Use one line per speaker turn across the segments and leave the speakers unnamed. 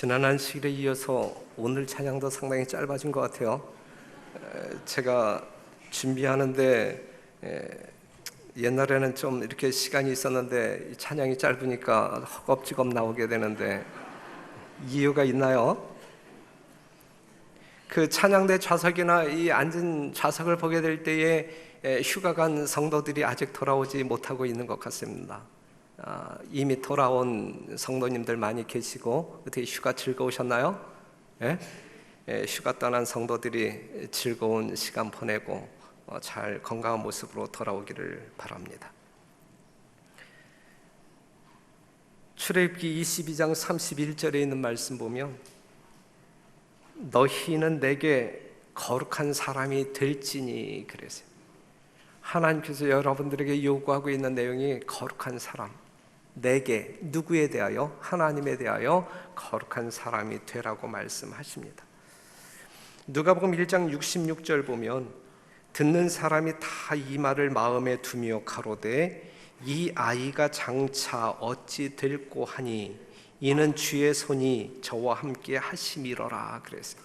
지난 안식일에 이어서 오늘 찬양도 상당히 짧아진 것 같아요. 제가 준비하는데 옛날에는 좀 이렇게 시간이 있었는데 찬양이 짧으니까 허겁지겁 나오게 되는데 이유가 있나요? 그 찬양대 좌석이나 이 앉은 좌석을 보게 될 때에 휴가 간 성도들이 아직 돌아오지 못하고 있는 것 같습니다. 이미 돌아온 성도님들 많이 계시고 어떻게 휴가 즐거우셨나요? 예? 휴가 떠난 성도들이 즐거운 시간 보내고 잘 건강한 모습으로 돌아오기를 바랍니다. 출애굽기 22장 31절에 있는 말씀 보면 너희는 내게 거룩한 사람이 될지니 그랬어요. 하나님께서 여러분들에게 요구하고 있는 내용이 거룩한 사람, 내게, 누구에 대하여? 하나님에 대하여 거룩한 사람이 되라고 말씀하십니다. 누가복음 1장 66절 보면 듣는 사람이 다 이 말을 마음에 두며 가로되 이 아이가 장차 어찌 될꼬 하니 이는 주의 손이 저와 함께 하심이로라 그랬어요.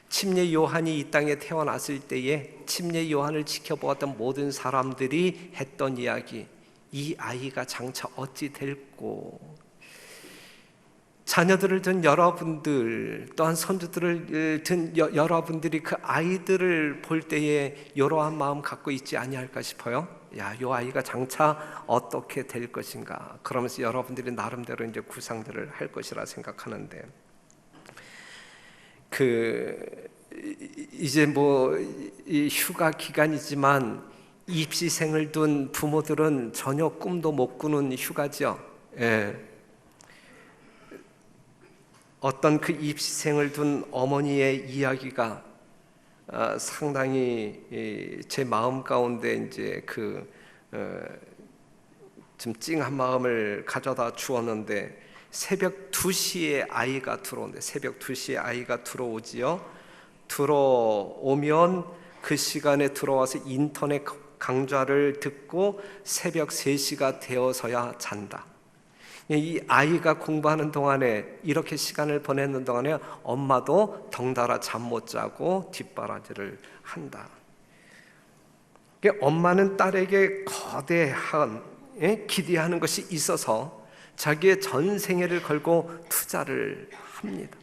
침례 요한이 이 땅에 태어났을 때에 침례 요한을 지켜보았던 모든 사람들이 했던 이야기, 이 아이가 장차 어찌 될꼬. 자녀들을 둔 여러분들 또한 손주들을 둔 여러분들이 그 아이들을 볼 때에 이러한 마음 갖고 있지 아니할까 싶어요. 야, 요 아이가 장차 어떻게 될 것인가. 그러면서 여러분들이 나름대로 이제 구상들을 할 것이라 생각하는데, 이제 이 휴가 기간이지만 입시생을 둔 부모들은 전혀 꿈도 못 꾸는 휴가죠. 예. 어떤 그 입시생을 둔 어머니의 이야기가 상당히 제 마음 가운데 이제 좀 찡한 마음을 가져다 주었는데, 새벽 2시에 아이가 들어오는데, 새벽 2시에 아이가 들어오지요. 들어오면 그 시간에 들어와서 인터넷 강좌를 듣고 새벽 3시가 되어서야 잔다. 이 아이가 공부하는 동안에, 이렇게 시간을 보내는 동안에 엄마도 덩달아 잠 못 자고 뒷바라지를 한다. 엄마는 딸에게 거대한 기대하는 것이 있어서 자기의 전 생애를 걸고 투자를 합니다.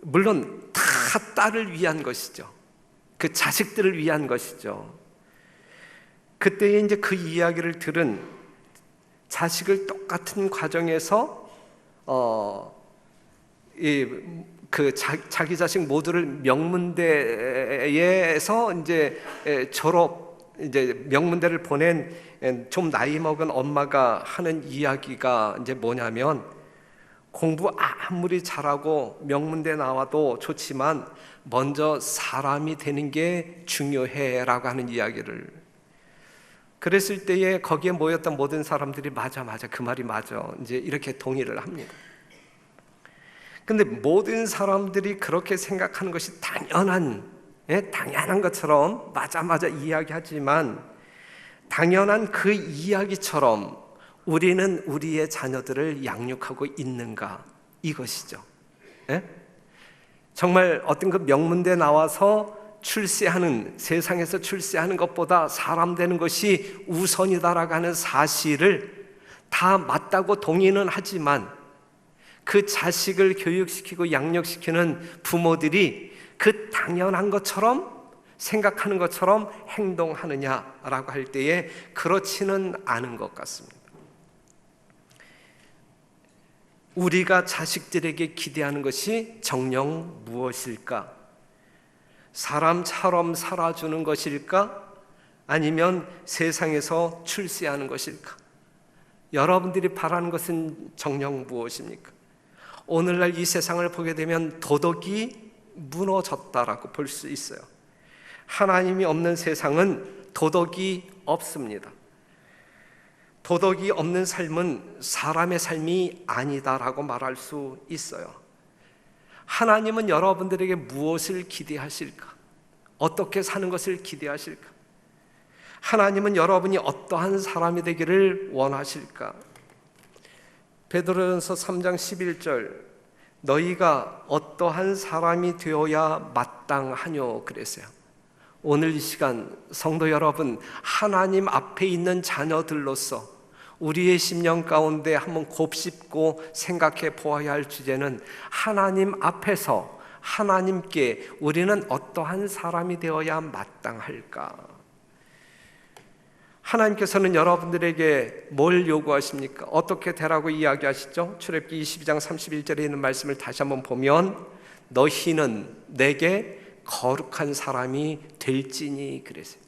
물론 다 딸을 위한 것이죠. 그 자식들을 위한 것이죠. 그때에 이제 그 이야기를 들은 자식을 똑같은 과정에서 자기 자식 모두를 명문대에서 이제 명문대를 보낸 좀 나이 먹은 엄마가 하는 이야기가 이제 뭐냐면, 공부 아무리 잘하고 명문대 나와도 좋지만 먼저 사람이 되는 게 중요해라고 하는 이야기를. 그랬을 때에 거기에 모였던 모든 사람들이 맞아 그 말이 맞아 이제 이렇게 동의를 합니다. 근데 모든 사람들이 그렇게 생각하는 것이 당연한 것처럼 맞아 이야기하지만, 당연한 그 이야기처럼 우리는 우리의 자녀들을 양육하고 있는가, 이것이죠. 정말 어떤 그 명문대 나와서 세상에서 출세하는 것보다 사람 되는 것이 우선이다라고 하는 사실을 다 맞다고 동의는 하지만, 그 자식을 교육시키고 양육시키는 부모들이 그 당연한 것처럼 생각하는 것처럼 행동하느냐라고 할 때에 그렇지는 않은 것 같습니다. 우리가 자식들에게 기대하는 것이 정녕 무엇일까? 사람처럼 살아주는 것일까? 아니면 세상에서 출세하는 것일까? 여러분들이 바라는 것은 정녕 무엇입니까? 오늘날 이 세상을 보게 되면 도덕이 무너졌다라고 볼 수 있어요. 하나님이 없는 세상은 도덕이 없습니다. 도덕이 없는 삶은 사람의 삶이 아니다라고 말할 수 있어요. 하나님은 여러분들에게 무엇을 기대하실까? 어떻게 사는 것을 기대하실까? 하나님은 여러분이 어떠한 사람이 되기를 원하실까? 베드로전서 3장 11절 너희가 어떠한 사람이 되어야 마땅하뇨 그랬어요. 오늘 이 시간 성도 여러분, 하나님 앞에 있는 자녀들로서 우리의 심령 가운데 한번 곱씹고 생각해 보아야 할 주제는 하나님 앞에서 하나님께 우리는 어떠한 사람이 되어야 마땅할까? 하나님께서는 여러분들에게 뭘 요구하십니까? 어떻게 되라고 이야기하시죠? 출애굽기 22장 31절에 있는 말씀을 다시 한번 보면 너희는 내게 거룩한 사람이 될지니 그랬어요.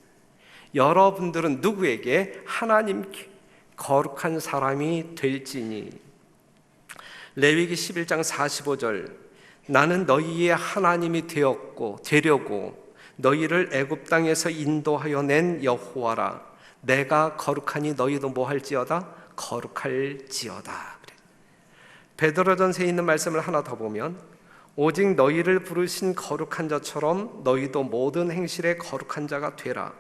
여러분들은 누구에게? 하나님께 거룩한 사람이 될지니. 레위기 11장 45절 나는 너희의 하나님이 되려고 너희를 애굽 땅에서 인도하여 낸 여호와라. 내가 거룩하니 너희도 뭐 할지어다? 거룩할지어다. 베드로전서에 있는 말씀을 하나 더 보면 오직 너희를 부르신 거룩한 자처럼 너희도 모든 행실에 거룩한 자가 되라.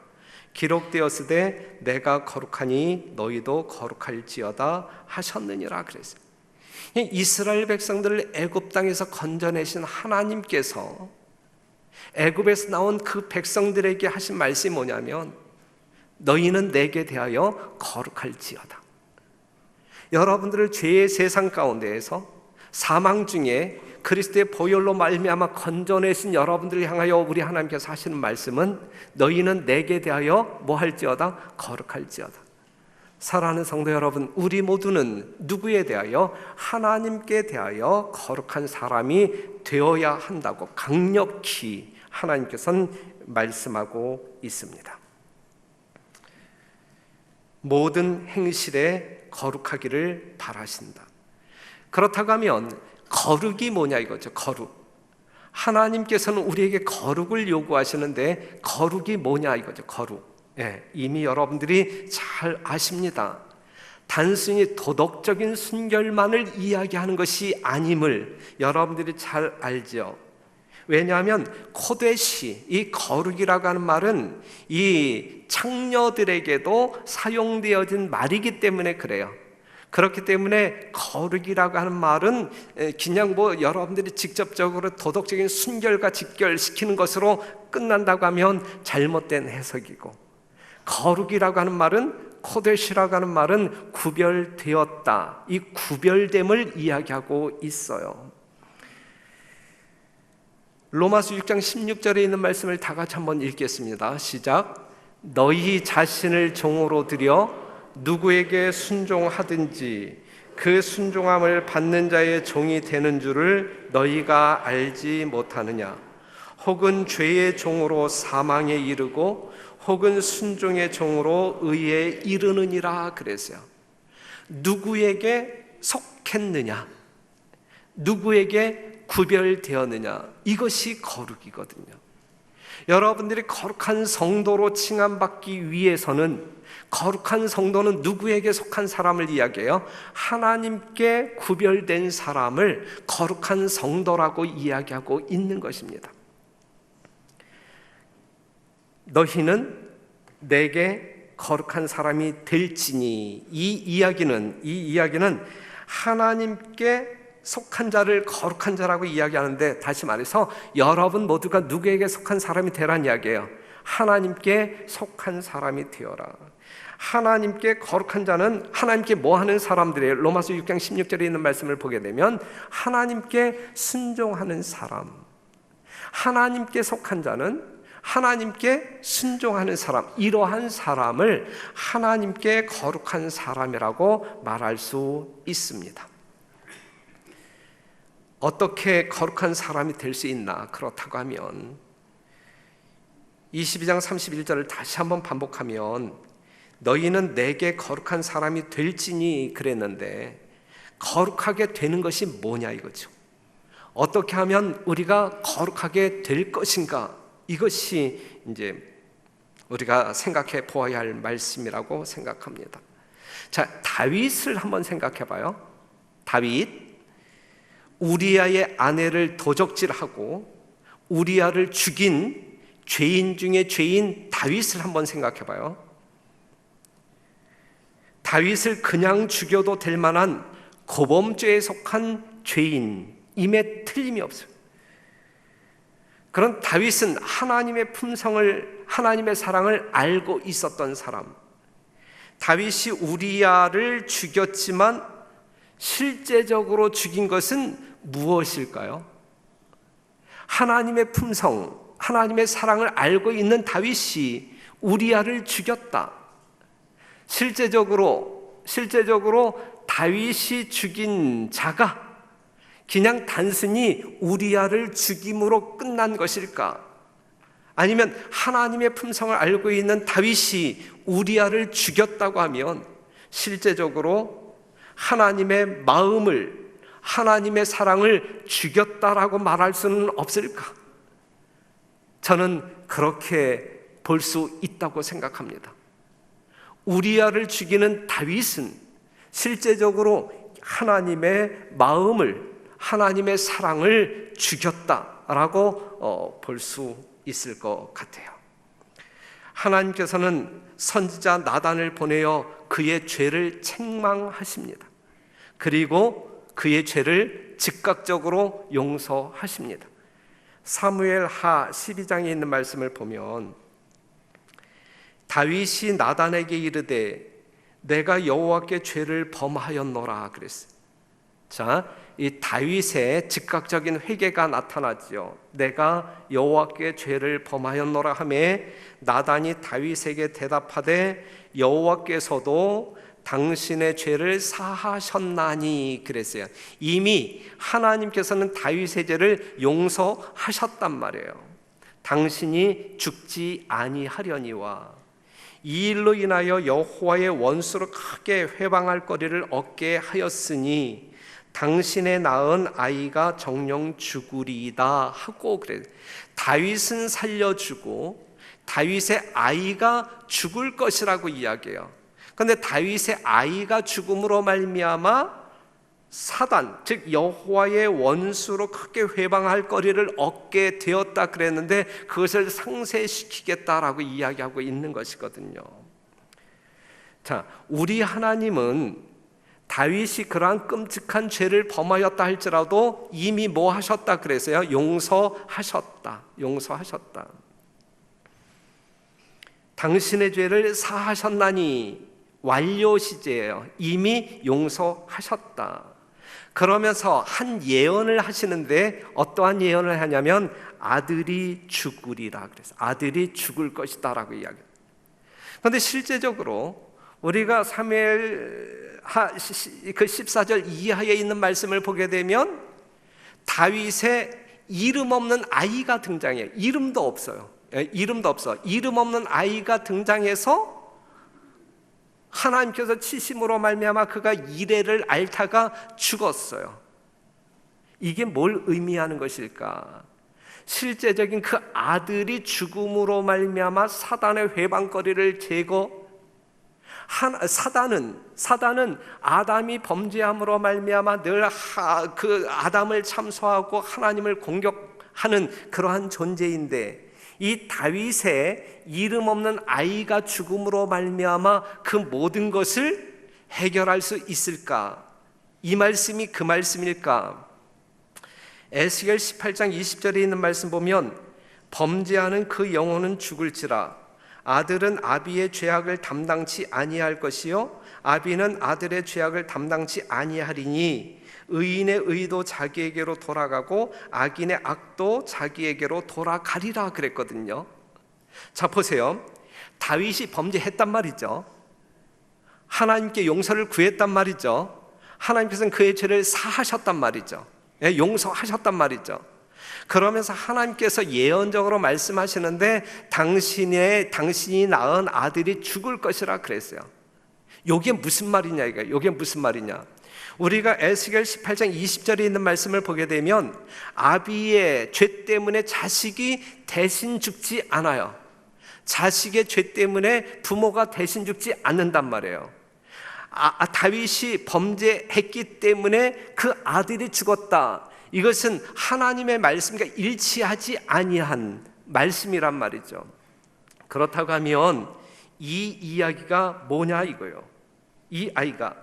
기록되었으되 내가 거룩하니 너희도 거룩할지어다 하셨느니라 그랬어요. 이스라엘 백성들을 애굽 땅에서 건져내신 하나님께서 애굽에서 나온 그 백성들에게 하신 말씀이 뭐냐면 너희는 내게 대하여 거룩할지어다. 여러분들을 죄의 세상 가운데에서 사망 중에 그리스도의 보혈로 말미암아 건져내신 여러분들을 향하여 우리 하나님께서 하시는 말씀은 너희는 내게 대하여 뭐 할지어다? 거룩할지어다. 사랑하는 성도 여러분, 우리 모두는 누구에 대하여? 하나님께 대하여 거룩한 사람이 되어야 한다고 강력히 하나님께서는 말씀하고 있습니다. 모든 행실에 거룩하기를 바라신다. 그렇다고 하면 거룩이 뭐냐 이거죠. 거룩. 하나님께서는 우리에게 거룩을 요구하시는데 거룩이 뭐냐 이거죠. 거룩. 이미 여러분들이 잘 아십니다. 단순히 도덕적인 순결만을 이야기하는 것이 아님을 여러분들이 잘 알죠. 왜냐하면 코데시, 이 거룩이라고 하는 말은 이 창녀들에게도 사용되어진 말이기 때문에 그래요. 그렇기 때문에 거룩이라고 하는 말은 그냥 뭐 여러분들이 직접적으로 도덕적인 순결과 직결시키는 것으로 끝난다고 하면 잘못된 해석이고, 거룩이라고 하는 말은, 코데시라고 하는 말은 구별되었다, 이 구별됨을 이야기하고 있어요. 로마서 6장 16절에 있는 말씀을 다 같이 한번 읽겠습니다. 시작. 너희 자신을 종으로 들여 누구에게 순종하든지 그 순종함을 받는 자의 종이 되는 줄을 너희가 알지 못하느냐? 혹은 죄의 종으로 사망에 이르고 혹은 순종의 종으로 의에 이르느니라 그랬어요. 누구에게 속했느냐? 누구에게 구별되었느냐? 이것이 거룩이거든요. 여러분들이 거룩한 성도로 칭함받기 위해서는, 거룩한 성도는 누구에게 속한 사람을 이야기해요? 하나님께 구별된 사람을 거룩한 성도라고 이야기하고 있는 것입니다. 너희는 내게 거룩한 사람이 될지니, 이 이야기는 하나님께 속한 자를 거룩한 자라고 이야기하는데, 다시 말해서 여러분 모두가 누구에게 속한 사람이 되란 이야기예요. 하나님께 속한 사람이 되어라. 하나님께 거룩한 자는 하나님께 뭐 하는 사람들이에요? 로마서 6장 16절에 있는 말씀을 보게 되면 하나님께 순종하는 사람, 하나님께 속한 자는 하나님께 순종하는 사람, 이러한 사람을 하나님께 거룩한 사람이라고 말할 수 있습니다. 어떻게 거룩한 사람이 될 수 있나? 그렇다고 하면 22장 31절을 다시 한번 반복하면 너희는 내게 거룩한 사람이 될지니 그랬는데, 거룩하게 되는 것이 뭐냐 이거죠. 어떻게 하면 우리가 거룩하게 될 것인가? 이것이 이제 우리가 생각해 보아야 할 말씀이라고 생각합니다. 자, 다윗을 한번 생각해 봐요. 다윗, 우리아의 아내를 도적질하고 우리아를 죽인 죄인 중에 죄인 다윗을 한번 생각해 봐요. 다윗을 그냥 죽여도 될 만한 고범죄에 속한 죄인임에 틀림이 없어요. 그런 다윗은 하나님의 품성을, 하나님의 사랑을 알고 있었던 사람. 다윗이 우리야를 죽였지만 실제적으로 죽인 것은 무엇일까요? 하나님의 품성, 하나님의 사랑을 알고 있는 다윗이 우리야를 죽였다. 실제적으로 다윗이 죽인 자가 그냥 단순히 우리야를 죽임으로 끝난 것일까? 아니면 하나님의 품성을 알고 있는 다윗이 우리야를 죽였다고 하면 실제적으로 하나님의 마음을, 하나님의 사랑을 죽였다라고 말할 수는 없을까? 저는 그렇게 볼 수 있다고 생각합니다. 우리야를 죽이는 다윗은 실제적으로 하나님의 마음을, 하나님의 사랑을 죽였다라고 볼 수 있을 것 같아요. 하나님께서는 선지자 나단을 보내어 그의 죄를 책망하십니다. 그리고 그의 죄를 즉각적으로 용서하십니다. 사무엘하 12장에 있는 말씀을 보면 다윗이 나단에게 이르되 내가 여호와께 죄를 범하였노라 그랬어요. 자, 이 다윗의 즉각적인 회개가 나타나죠. 내가 여호와께 죄를 범하였노라 하매 나단이 다윗에게 대답하되 여호와께서도 당신의 죄를 사하셨나니 그랬어요. 이미 하나님께서는 다윗의 죄를 용서하셨단 말이에요. 당신이 죽지 아니하려니와 이 일로 인하여 여호와의 원수로 크게 회방할 거리를 얻게 하였으니 당신의 낳은 아이가 정녕 죽으리이다 하고 그래. 다윗은 살려주고 다윗의 아이가 죽을 것이라고 이야기해요. 그런데 다윗의 아이가 죽음으로 말미암아 사단, 즉 여호와의 원수로 크게 회방할 거리를 얻게 되었다 그랬는데 그것을 상쇄시키겠다라고 이야기하고 있는 것이거든요. 자, 우리 하나님은 다윗이 그러한 끔찍한 죄를 범하였다 할지라도 이미 뭐 하셨다 그랬어요? 용서하셨다. 당신의 죄를 사하셨나니 완료 시제예요. 이미 용서하셨다. 그러면서 한 예언을 하시는데 어떠한 예언을 하냐면 아들이 죽으리라 그래서 아들이 죽을 것이다라고 이야기해요. 그런데 실제적으로 우리가 사무엘 그 14절 이하에 있는 말씀을 보게 되면 다윗의 이름 없는 아이가 등장해요. 이름도 없어요. 이름 없는 아이가 등장해서 하나님께서 치심으로 말미암아 그가 이레를 앓다가 죽었어요. 이게 뭘 의미하는 것일까? 실제적인 그 아들이 죽음으로 말미암아 사단의 회방거리를 사단은 아담이 범죄함으로 말미암아 늘 그 아담을 참소하고 하나님을 공격하는 그러한 존재인데 이 다윗의 이름 없는 아이가 죽음으로 말미암아 그 모든 것을 해결할 수 있을까? 이 말씀이 그 말씀일까? 에스겔 18장 20절에 있는 말씀 보면 범죄하는 그 영혼은 죽을지라 아들은 아비의 죄악을 담당치 아니할 것이요 아비는 아들의 죄악을 담당치 아니하리니 의인의 의도 자기에게로 돌아가고 악인의 악도 자기에게로 돌아가리라 그랬거든요. 자 보세요. 다윗이 범죄했단 말이죠. 하나님께 용서를 구했단 말이죠. 하나님께서는 그의 죄를 사하셨단 말이죠. 용서하셨단 말이죠. 그러면서 하나님께서 예언적으로 말씀하시는데 당신이 낳은 아들이 죽을 것이라 그랬어요. 이게 무슨 말이냐 이거. 이게 무슨 말이냐? 우리가 에스겔 18장 20절에 있는 말씀을 보게 되면 아비의 죄 때문에 자식이 대신 죽지 않아요. 자식의 죄 때문에 부모가 대신 죽지 않는단 말이에요. 다윗이 범죄했기 때문에 그 아들이 죽었다. 이것은 하나님의 말씀과 일치하지 아니한 말씀이란 말이죠. 그렇다고 하면 이 이야기가 뭐냐 이거예요. 이 아이가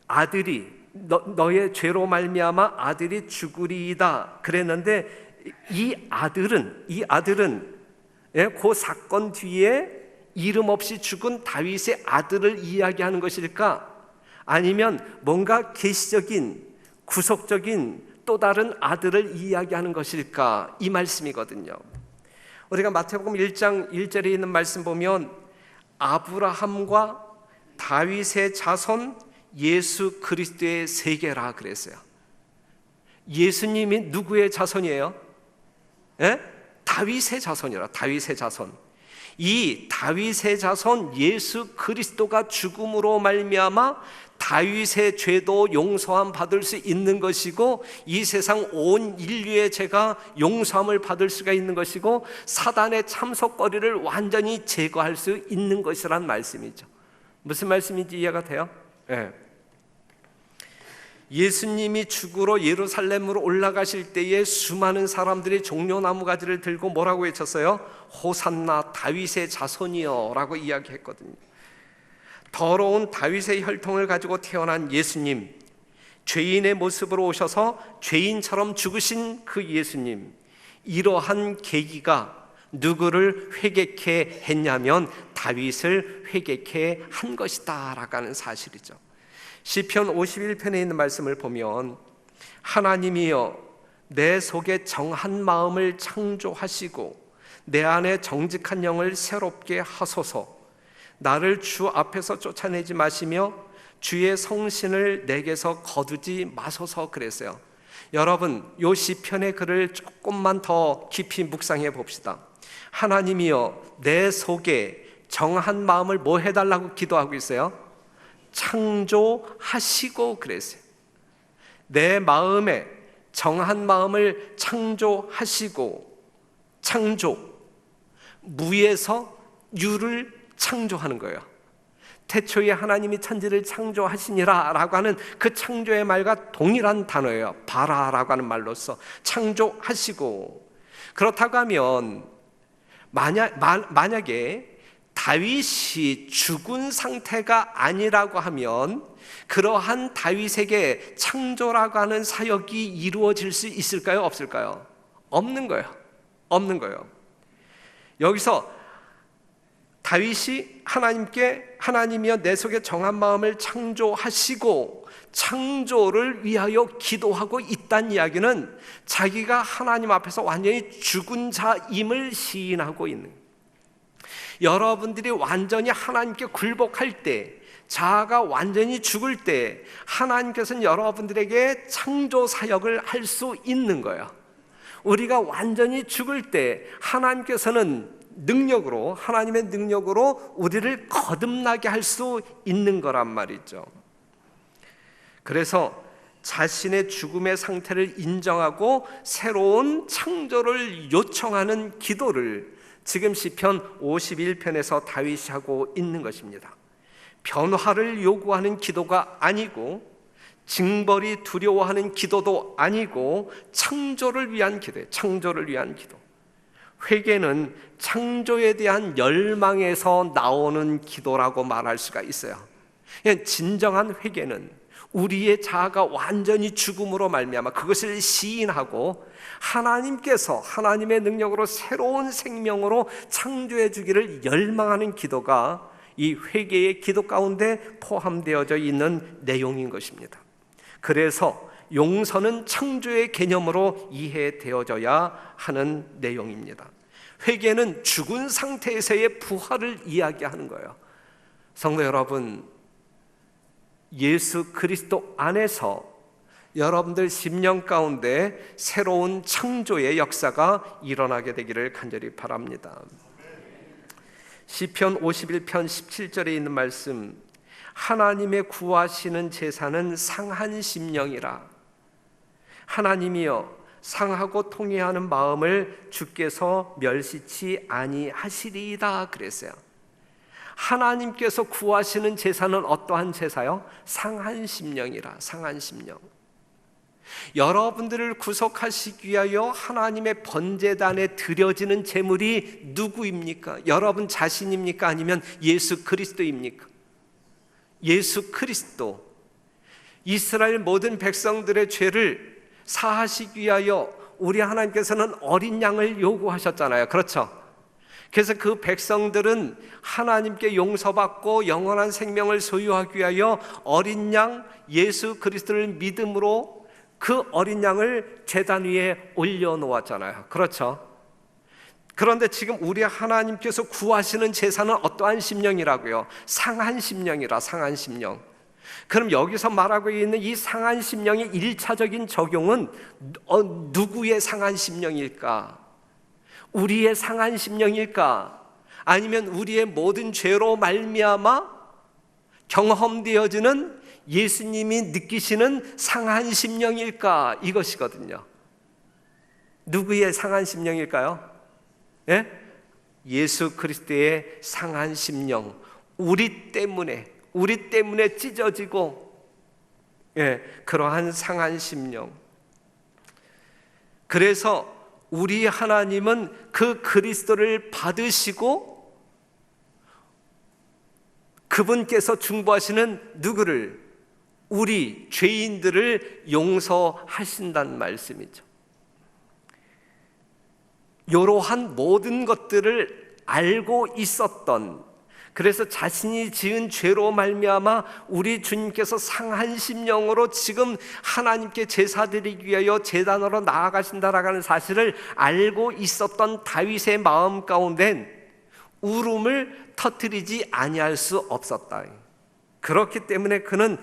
아들이 너의 죄로 말미암아 아들이 죽으리이다 그랬는데 이 아들은 그 사건 뒤에 이름 없이 죽은 다윗의 아들을 이야기하는 것일까? 아니면 뭔가 계시적인 구속적인 또 다른 아들을 이야기하는 것일까? 이 말씀이거든요. 우리가 마태복음 1장 1절에 있는 말씀 보면 아브라함과 다윗의 자손 예수 그리스도의 세계라 그랬어요. 예수님이 누구의 자손이에요? 다윗의 자손이라. 다윗의 자손. 이 다윗의 자손 예수 그리스도가 죽음으로 말미암아 다윗의 죄도 용서함 받을 수 있는 것이고 이 세상 온 인류의 죄가 용서함을 받을 수가 있는 것이고 사단의 참속거리를 완전히 제거할 수 있는 것이란 말씀이죠. 무슨 말씀인지 이해가 돼요? 예수님이 죽으러 예루살렘으로 올라가실 때에 수많은 사람들이 종려나무 가지를 들고 뭐라고 외쳤어요? 호산나 다윗의 자손이여 라고 이야기했거든요. 더러운 다윗의 혈통을 가지고 태어난 예수님, 죄인의 모습으로 오셔서 죄인처럼 죽으신 그 예수님, 이러한 계기가 누구를 회개케 했냐면 다윗을 회개케 한 것이다 라고 하는 사실이죠. 시편 51편에 있는 말씀을 보면 하나님이여 내 속에 정한 마음을 창조하시고 내 안에 정직한 영을 새롭게 하소서. 나를 주 앞에서 쫓아내지 마시며 주의 성신을 내게서 거두지 마소서 그랬어요. 여러분, 요 시편의 글을 조금만 더 깊이 묵상해 봅시다. 하나님이여 내 속에 정한 마음을 뭐 해달라고 기도하고 있어요? 창조하시고 그랬어요. 내 마음에 정한 마음을 창조하시고, 창조, 무에서 유를 창조하는 거예요. 태초에 하나님이 천지를 창조하시니라 라고 하는 그 창조의 말과 동일한 단어예요. 바라라고 하는 말로서 창조하시고. 그렇다고 하면 만약에 다윗이 죽은 상태가 아니라고 하면 그러한 다윗에게 창조라고 하는 사역이 이루어질 수 있을까요? 없을까요? 없는 거예요. 없는 거예요. 여기서 다윗이 하나님께 하나님이여 내 속에 정한 마음을 창조하시고 창조를 위하여 기도하고 있다는 이야기는 자기가 하나님 앞에서 완전히 죽은 자임을 시인하고 있는 거예요. 여러분들이 완전히 하나님께 굴복할 때, 자아가 완전히 죽을 때 하나님께서는 여러분들에게 창조 사역을 할 수 있는 거예요. 우리가 완전히 죽을 때 하나님께서는 능력으로, 하나님의 능력으로 우리를 거듭나게 할 수 있는 거란 말이죠. 그래서 자신의 죽음의 상태를 인정하고 새로운 창조를 요청하는 기도를 지금 시편 51편에서 다윗이 하고 있는 것입니다. 변화를 요구하는 기도가 아니고 징벌이 두려워하는 기도도 아니고 창조를 위한 기도예요. 창조를 위한 기도. 회개는 창조에 대한 열망에서 나오는 기도라고 말할 수가 있어요. 진정한 회개는 우리의 자아가 완전히 죽음으로 말미암아 그것을 시인하고 하나님께서 하나님의 능력으로 새로운 생명으로 창조해 주기를 열망하는 기도가 이 회개의 기도 가운데 포함되어져 있는 내용인 것입니다. 그래서 용서는 창조의 개념으로 이해되어져야 하는 내용입니다. 회개는 죽은 상태에서의 부활을 이야기하는 거예요. 성도 여러분, 예수 그리스도 안에서 여러분들 심령 가운데 새로운 창조의 역사가 일어나게 되기를 간절히 바랍니다. 시편 51편 17절에 있는 말씀, 하나님의 구하시는 제사는 상한 심령이라. 하나님이여 상하고 통회하는 마음을 주께서 멸시치 아니하시리이다 그랬어요. 하나님께서 구하시는 제사는 어떠한 제사요? 상한 심령이라. 상한 심령. 여러분들을 구속하시기 위하여 하나님의 번제단에 드려지는 제물이 누구입니까? 여러분 자신입니까? 아니면 예수 그리스도입니까? 예수 그리스도. 이스라엘 모든 백성들의 죄를 사하시기 위하여 우리 하나님께서는 어린 양을 요구하셨잖아요. 그렇죠? 그래서 그 백성들은 하나님께 용서받고 영원한 생명을 소유하기 위하여 어린 양 예수 그리스도를 믿음으로 그 어린 양을 제단 위에 올려놓았잖아요. 그렇죠? 그런데 지금 우리 하나님께서 구하시는 제사는 어떠한 심령이라고요? 상한 심령이라, 상한 심령. 그럼 여기서 말하고 있는 이 상한 심령의 1차적인 적용은 누구의 상한 심령일까? 우리의 상한 심령일까? 아니면 우리의 모든 죄로 말미암아 경험되어지는 예수님이 느끼시는 상한 심령일까? 이것이거든요. 누구의 상한 심령일까요? 예? 예수 그리스도의 상한 심령, 우리 때문에 찢어지고, 그러한 상한 심령. 그래서 우리 하나님은 그 그리스도를 받으시고 그분께서 중보하시는 누구를? 우리 죄인들을 용서하신다는 말씀이죠. 이러한 모든 것들을 알고 있었던, 그래서 자신이 지은 죄로 말미암아 우리 주님께서 상한 심령으로 지금 하나님께 제사드리기 위하여 제단으로 나아가신다라는 사실을 알고 있었던 다윗의 마음 가운데는 울음을 터뜨리지 아니할 수 없었다. 그렇기 때문에 그는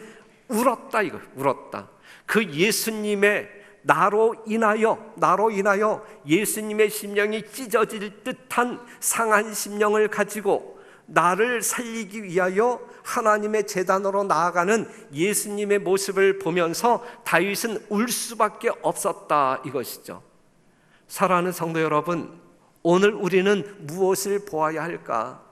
울었다. 울었다. 그 예수님의 나로 인하여 예수님의 심령이 찢어질 듯한 상한 심령을 가지고 나를 살리기 위하여 하나님의 제단으로 나아가는 예수님의 모습을 보면서 다윗은 울 수밖에 없었다, 이것이죠. 사랑하는 성도 여러분, 오늘 우리는 무엇을 보아야 할까?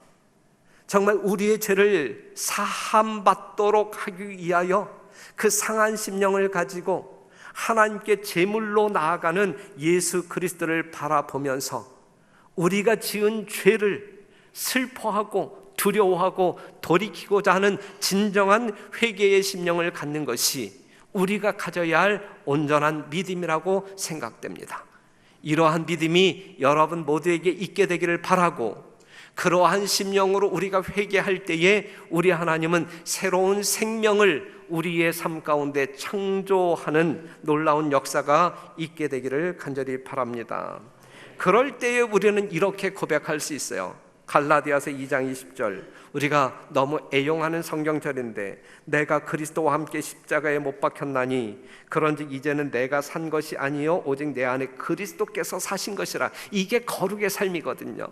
정말 우리의 죄를 사함받도록 하기 위하여 그 상한 심령을 가지고 하나님께 제물로 나아가는 예수 그리스도를 바라보면서 우리가 지은 죄를 슬퍼하고 두려워하고 돌이키고자 하는 진정한 회개의 심령을 갖는 것이 우리가 가져야 할 온전한 믿음이라고 생각됩니다. 이러한 믿음이 여러분 모두에게 있게 되기를 바라고, 그러한 심령으로 우리가 회개할 때에 우리 하나님은 새로운 생명을 우리의 삶 가운데 창조하는 놀라운 역사가 있게 되기를 간절히 바랍니다. 그럴 때에 우리는 이렇게 고백할 수 있어요. 갈라디아서 2장 20절, 우리가 너무 애용하는 성경절인데, 내가 그리스도와 함께 십자가에 못 박혔나니 그런즉 이제는 내가 산 것이 아니요 오직 내 안에 그리스도께서 사신 것이라. 이게 거룩의 삶이거든요.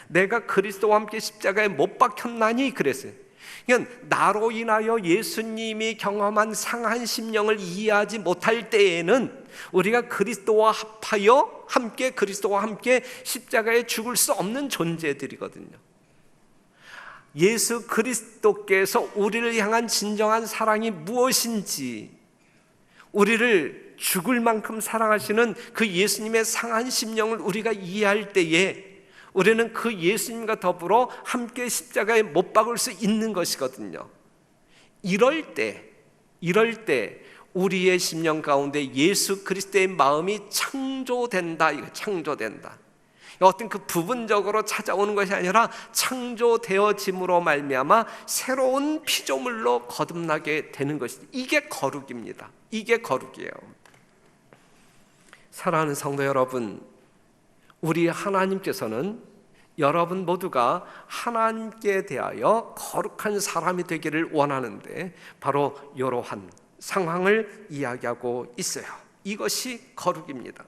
내가 그리스도와 함께 십자가에 못 박혔나니 그랬어요. 그러니까 나로 인하여 예수님이 경험한 상한 심령을 이해하지 못할 때에는 우리가 그리스도와 함께 십자가에 죽을 수 없는 존재들이거든요. 예수 그리스도께서 우리를 향한 진정한 사랑이 무엇인지, 우리를 죽을 만큼 사랑하시는 그 예수님의 상한 심령을 우리가 이해할 때에 우리는 그 예수님과 더불어 함께 십자가에 못 박을 수 있는 것이거든요. 이럴 때 우리의 심령 가운데 예수 그리스도의 마음이 창조된다. 어떤 그 부분적으로 찾아오는 것이 아니라 창조되어짐으로 말미암아 새로운 피조물로 거듭나게 되는 것이다. 이게 거룩입니다. 이게 거룩이에요. 사랑하는 성도 여러분, 우리 하나님께서는 여러분 모두가 하나님께 대하여 거룩한 사람이 되기를 원하는데 바로 이러한 상황을 이야기하고 있어요. 이것이 거룩입니다.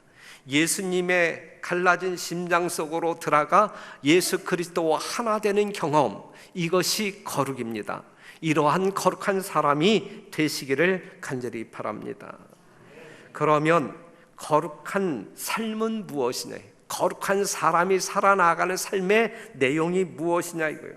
예수님의 갈라진 심장 속으로 들어가 예수 그리스도와 하나 되는 경험, 이것이 거룩입니다. 이러한 거룩한 사람이 되시기를 간절히 바랍니다. 그러면 거룩한 삶은 무엇이냐? 거룩한 사람이 살아나가는 삶의 내용이 무엇이냐 이거예요.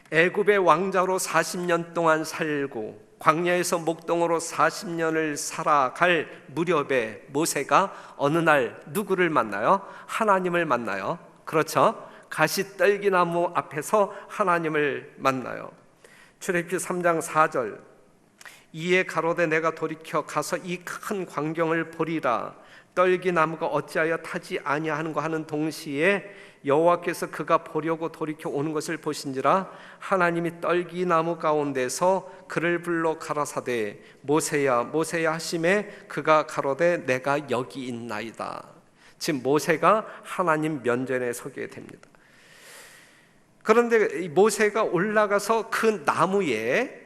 애굽의 왕자로 40년 동안 살고 광야에서 목동으로 40년을 살아갈 무렵에 모세가 어느 날 누구를 만나요? 하나님을 만나요. 그렇죠? 가시떨기나무 앞에서 하나님을 만나요. 출애굽기 3장 4절, 이에 가로되 내가 돌이켜 가서 이 큰 광경을 보리라. 떨기나무가 어찌하여 타지 아니하는가 하는 동시에 여호와께서 그가 보려고 돌이켜 오는 것을 보신지라. 하나님이 떨기나무 가운데서 그를 불러 가라사대 모세야 모세야 하심에 그가 가로되 내가 여기 있나이다. 지금 모세가 하나님 면전에 서게 됩니다. 그런데 모세가 올라가서 그 나무에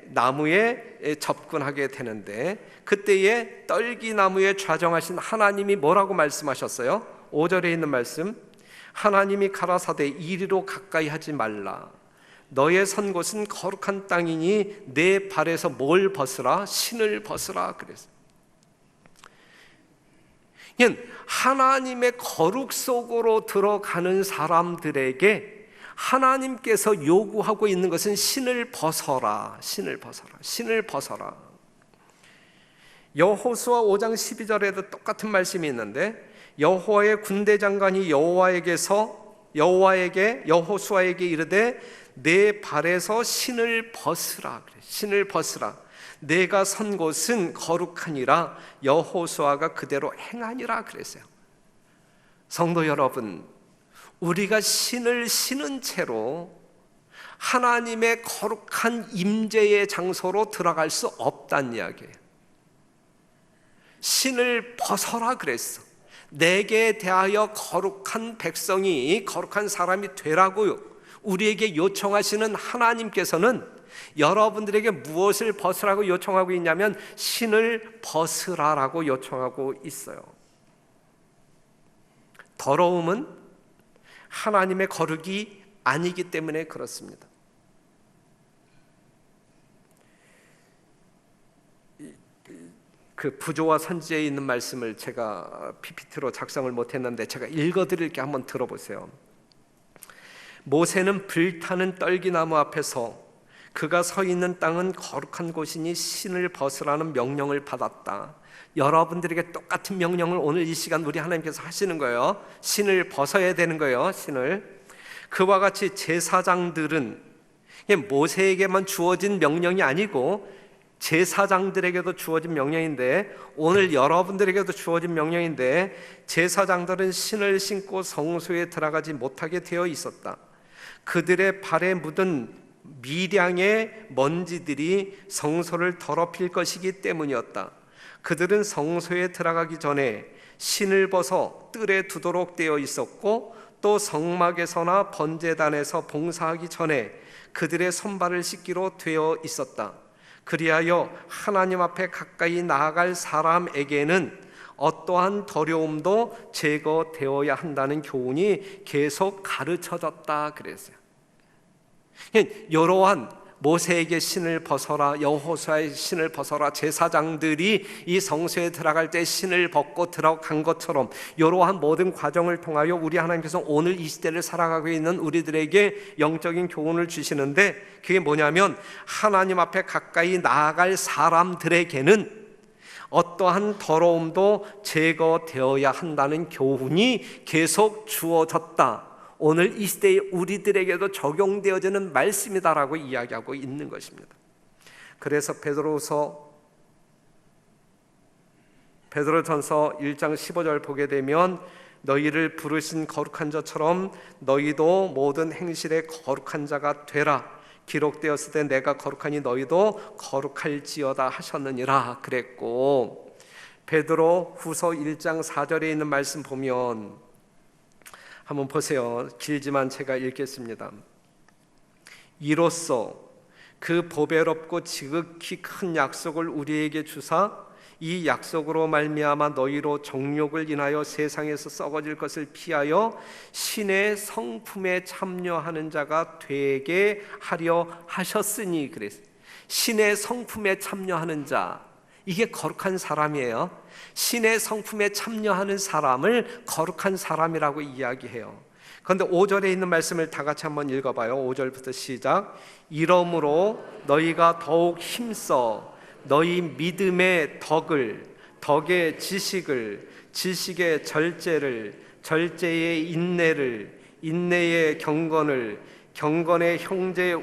접근하게 되는데, 그때에 떨기나무에 좌정하신 하나님이 뭐라고 말씀하셨어요? 5절에 있는 말씀, 하나님이 가라사대 이리로 가까이 하지 말라. 너의 선 곳은 거룩한 땅이니 내 발에서 뭘 벗으라? 신을 벗으라. 그랬어요. 하나님의 거룩 속으로 들어가는 사람들에게 하나님께서 요구하고 있는 것은 신을 벗어라, 신을 벗어라, 신을 벗어라. 여호수아 5장 12절에도 똑같은 말씀이 있는데, 여호와의 군대 장관이 여호수아에게 이르되 내 발에서 신을 벗으라. 그래. 신을 벗으라. 내가 선 곳은 거룩하니라. 여호수아가 그대로 행하니라 그랬어요. 성도 여러분, 우리가 신을 신은 채로 하나님의 거룩한 임재의 장소로 들어갈 수 없다는 이야기예요. 신을 벗어라 그랬어. 내게 대하여 거룩한 백성이, 거룩한 사람이 되라고 우리에게 요청하시는 하나님께서는 여러분들에게 무엇을 벗으라고 요청하고 있냐면 신을 벗으라라고 요청하고 있어요. 더러움은 하나님의 거룩이 아니기 때문에 그렇습니다. 그 부조와 선지에 있는 말씀을 제가 PPT로 작성을 못했는데 제가 읽어드릴게, 한번 들어보세요. 모세는 불타는 떨기나무 앞에서 그가 서 있는 땅은 거룩한 곳이니 신을 벗으라는 명령을 받았다. 여러분들에게 똑같은 명령을 오늘 이 시간 우리 하나님께서 하시는 거예요. 신을 벗어야 되는 거예요. 신을. 그와 같이 제사장들은 모세에게만 주어진 명령이 아니고 제사장들에게도 주어진 명령인데, 오늘 여러분들에게도 주어진 명령인데, 제사장들은 신을 신고 성소에 들어가지 못하게 되어 있었다. 그들의 발에 묻은 미량의 먼지들이 성소를 더럽힐 것이기 때문이었다. 그들은 성소에 들어가기 전에 신을 벗어 뜰에 두도록 되어 있었고, 또 성막에서나 번제단에서 봉사하기 전에 그들의 손발을 씻기로 되어 있었다. 그리하여 하나님 앞에 가까이 나아갈 사람에게는 어떠한 더러움도 제거되어야 한다는 교훈이 계속 가르쳐졌다 그랬어요. 이러한 모세에게 신을 벗어라, 여호수아의 신을 벗어라, 제사장들이 이 성소에 들어갈 때 신을 벗고 들어간 것처럼 이러한 모든 과정을 통하여 우리 하나님께서 오늘 이 시대를 살아가고 있는 우리들에게 영적인 교훈을 주시는데, 그게 뭐냐면 하나님 앞에 가까이 나아갈 사람들에게는 어떠한 더러움도 제거되어야 한다는 교훈이 계속 주어졌다. 오늘 이 시대에 우리들에게도 적용되어지는 말씀이다라고 이야기하고 있는 것입니다. 그래서 베드로전서 1장 15절 보게 되면 너희를 부르신 거룩한 자처럼 너희도 모든 행실에 거룩한 자가 되라. 기록되었을 때 내가 거룩하니 너희도 거룩할지어다 하셨느니라 그랬고, 베드로 후서 1장 4절에 있는 말씀 보면 한번 보세요. 길지만 제가 읽겠습니다. 이로써 그 보배롭고 지극히 큰 약속을 우리에게 주사 이 약속으로 말미암아 너희로 정욕을 인하여 세상에서 썩어질 것을 피하여 신의 성품에 참여하는 자가 되게 하려 하셨으니 그랬어요. 신의 성품에 참여하는 자, 이게 거룩한 사람이에요. 신의 성품에 참여하는 사람을 거룩한 사람이라고 이야기해요. 그런데 5절에 있는 말씀을 다 같이 한번 읽어봐요. 5절부터 시작. 이러므로 너희가 더욱 힘써 너희 믿음의 덕을, 덕의 지식을, 지식의 절제를, 절제의 인내를, 인내의 경건을, 경건의 형제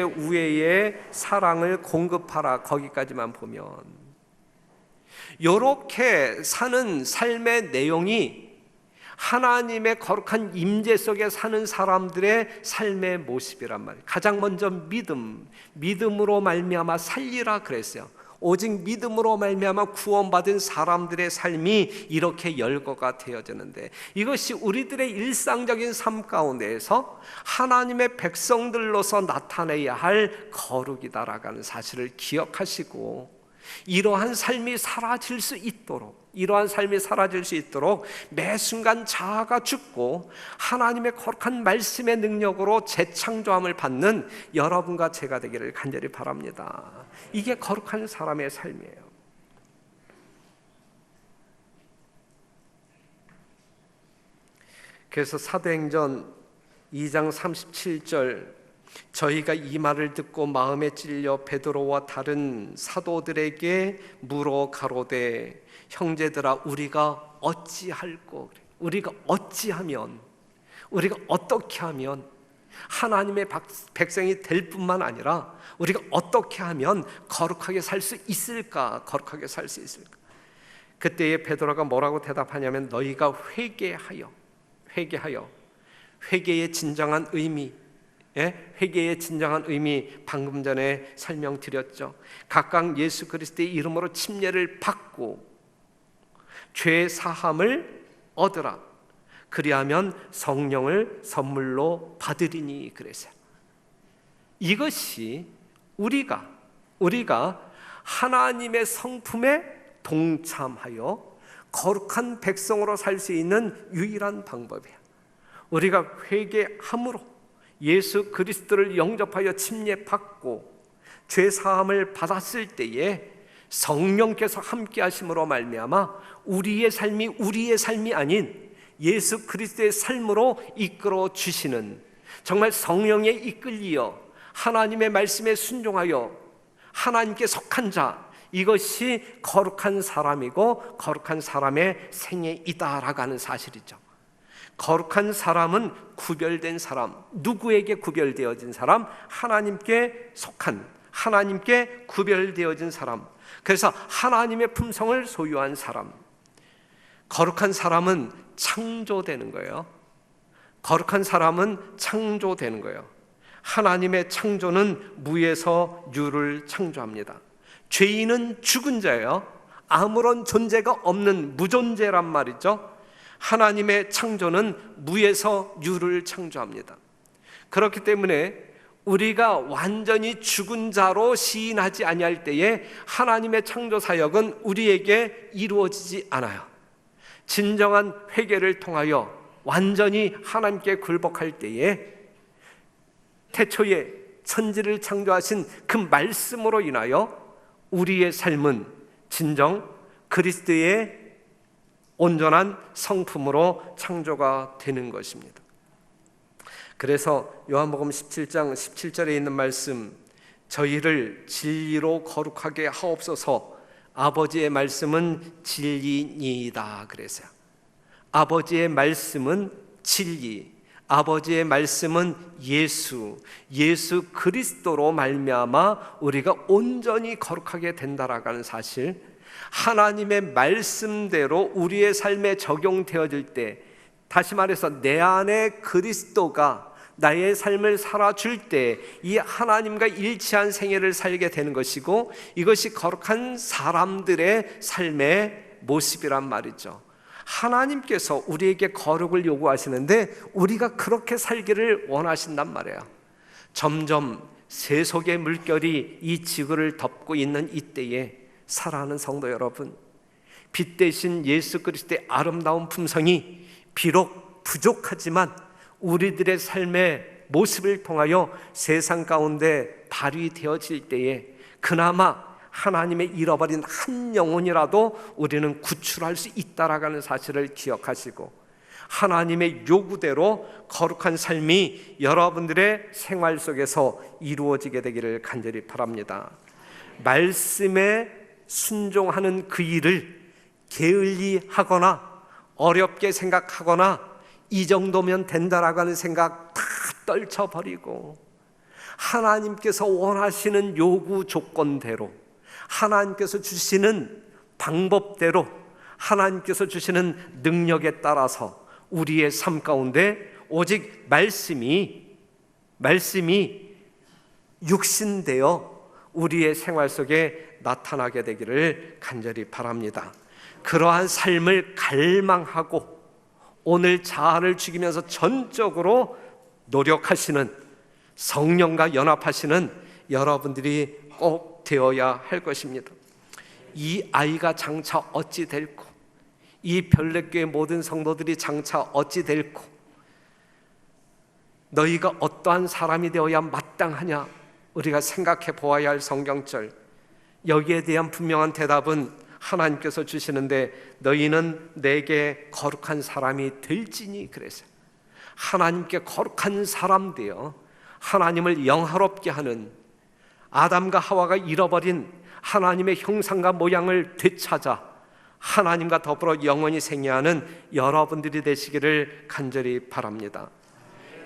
우애의 사랑을 공급하라. 거기까지만 보면 이렇게 사는 삶의 내용이 하나님의 거룩한 임재 속에 사는 사람들의 삶의 모습이란 말이에요. 가장 먼저 믿음으로 말미암아 살리라 그랬어요. 오직 믿음으로 말미암아 구원받은 사람들의 삶이 이렇게 열거가 되어지는데, 이것이 우리들의 일상적인 삶 가운데에서 하나님의 백성들로서 나타내야 할 거룩이다라는 사실을 기억하시고, 이러한 삶이 사라질 수 있도록 매 순간 자아가 죽고 하나님의 거룩한 말씀의 능력으로 재창조함을 받는 여러분과 제가 되기를 간절히 바랍니다. 이게 거룩한 사람의 삶이에요. 그래서 사도행전 2장 37절, 저희가 이 말을 듣고 마음에 찔려 베드로와 다른 사도들에게 물어 가로되, 형제들아, 우리가 어찌할꼬? 우리가 어찌하면, 우리가 어떻게 하면 하나님의 백성이 될 뿐만 아니라 우리가 어떻게 하면 거룩하게 살 수 있을까? 거룩하게 살 수 있을까? 그때에 베드로가 뭐라고 대답하냐면, 너희가 회개하여 회개의 진정한 의미, 회개의 진정한 의미 방금 전에 설명드렸죠. 각각 예수 그리스도의 이름으로 침례를 받고 죄 사함을 얻으라. 그리하면 성령을 선물로 받으리니 그랬어요. 이것이 우리가 하나님의 성품에 동참하여 거룩한 백성으로 살 수 있는 유일한 방법이에요. 우리가 회개함으로 예수 그리스도를 영접하여 침례받고 죄 사함을 받았을 때에 성령께서 함께 하심으로 말미암아 우리의 삶이 아닌 예수 그리스도의 삶으로 이끌어 주시는, 정말 성령에 이끌리어 하나님의 말씀에 순종하여 하나님께 속한 자, 이것이 거룩한 사람이고 거룩한 사람의 생애이다라고 하는 사실이죠. 거룩한 사람은 구별된 사람, 누구에게 구별되어진 사람? 하나님께 속한, 하나님께 구별되어진 사람, 그래서 하나님의 품성을 소유한 사람. 거룩한 사람은 창조되는 거예요. 거룩한 사람은 창조되는 거예요. 하나님의 창조는 무에서 유를 창조합니다. 죄인은 죽은 자예요. 아무런 존재가 없는 무존재란 말이죠. 하나님의 창조는 무에서 유를 창조합니다. 그렇기 때문에 우리가 완전히 죽은 자로 시인하지 아니할 때에 하나님의 창조 사역은 우리에게 이루어지지 않아요. 진정한 회개를 통하여 완전히 하나님께 굴복할 때에 태초에 천지를 창조하신 그 말씀으로 인하여 우리의 삶은 진정 그리스도의 온전한 성품으로 창조가 되는 것입니다. 그래서 요한복음 17장 17절에 있는 말씀, 저희를 진리로 거룩하게 하옵소서, 아버지의 말씀은 진리니이다 그랬어요. 아버지의 말씀은 진리, 아버지의 말씀은 예수 그리스도로 말미암아 우리가 온전히 거룩하게 된다라고 하는 사실, 하나님의 말씀대로 우리의 삶에 적용되어질 때, 다시 말해서 내 안에 그리스도가 나의 삶을 살아줄 때 이 하나님과 일치한 생애를 살게 되는 것이고, 이것이 거룩한 사람들의 삶의 모습이란 말이죠. 하나님께서 우리에게 거룩을 요구하시는데 우리가 그렇게 살기를 원하신단 말이에요. 점점 세속의 물결이 이 지구를 덮고 있는 이때에 사랑하는 성도 여러분, 빛 대신 예수 그리스도의 아름다운 품성이 비록 부족하지만 우리들의 삶의 모습을 통하여 세상 가운데 발휘되어질 때에 그나마 하나님의 잃어버린 한 영혼이라도 우리는 구출할 수 있다라는 사실을 기억하시고, 하나님의 요구대로 거룩한 삶이 여러분들의 생활 속에서 이루어지게 되기를 간절히 바랍니다. 말씀에 순종하는 그 일을 게을리하거나 어렵게 생각하거나 이 정도면 된다라고 하는 생각 다 떨쳐버리고 하나님께서 원하시는 요구 조건대로, 하나님께서 주시는 방법대로, 하나님께서 주시는 능력에 따라서 우리의 삶 가운데 오직 말씀이 육신되어 우리의 생활 속에 나타나게 되기를 간절히 바랍니다. 그러한 삶을 갈망하고 오늘 자아를 죽이면서 전적으로 노력하시는, 성령과 연합하시는 여러분들이 꼭 되어야 할 것입니다. 이 아이가 장차 어찌 될고, 이 별내교회 모든 성도들이 장차 어찌 될고, 너희가 어떠한 사람이 되어야 마땅하냐, 우리가 생각해 보아야 할 성경절, 여기에 대한 분명한 대답은 하나님께서 주시는데, 너희는 내게 거룩한 사람이 될지니. 그래서 하나님께 거룩한 사람 되어 하나님을 영화롭게 하는, 아담과 하와가 잃어버린 하나님의 형상과 모양을 되찾아 하나님과 더불어 영원히 생애하는 여러분들이 되시기를 간절히 바랍니다.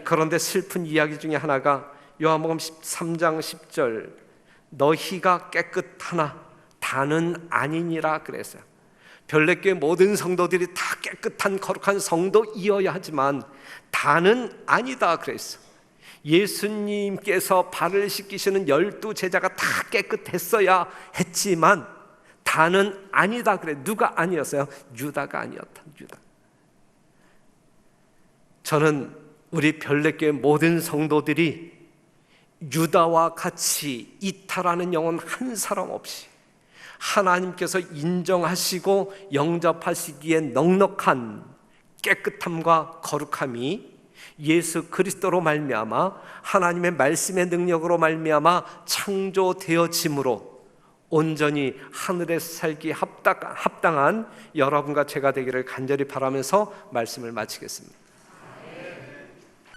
그런데 슬픈 이야기 중에 하나가 요한복음 13장 10절, 너희가 깨끗하나 다는 아니니라 그랬어요. 별내교회 모든 성도들이 다 깨끗한 거룩한 성도이어야 하지만 다는 아니다 그랬어. 예수님께서 발을 씻기시는 12 제자가 다 깨끗했어야 했지만 다는 아니다 그래. 누가 아니었어요? 유다가 아니었다. 유다. 저는 우리 별내교회 모든 성도들이 유다와 같이 이탈하는 영혼 한 사람 없이 하나님께서 인정하시고 영접하시기에 넉넉한 깨끗함과 거룩함이 예수 그리스도로 말미암아 하나님의 말씀의 능력으로 말미암아 창조되어짐으로 온전히 하늘에서 살기 합당한 여러분과 제가 되기를 간절히 바라면서 말씀을 마치겠습니다.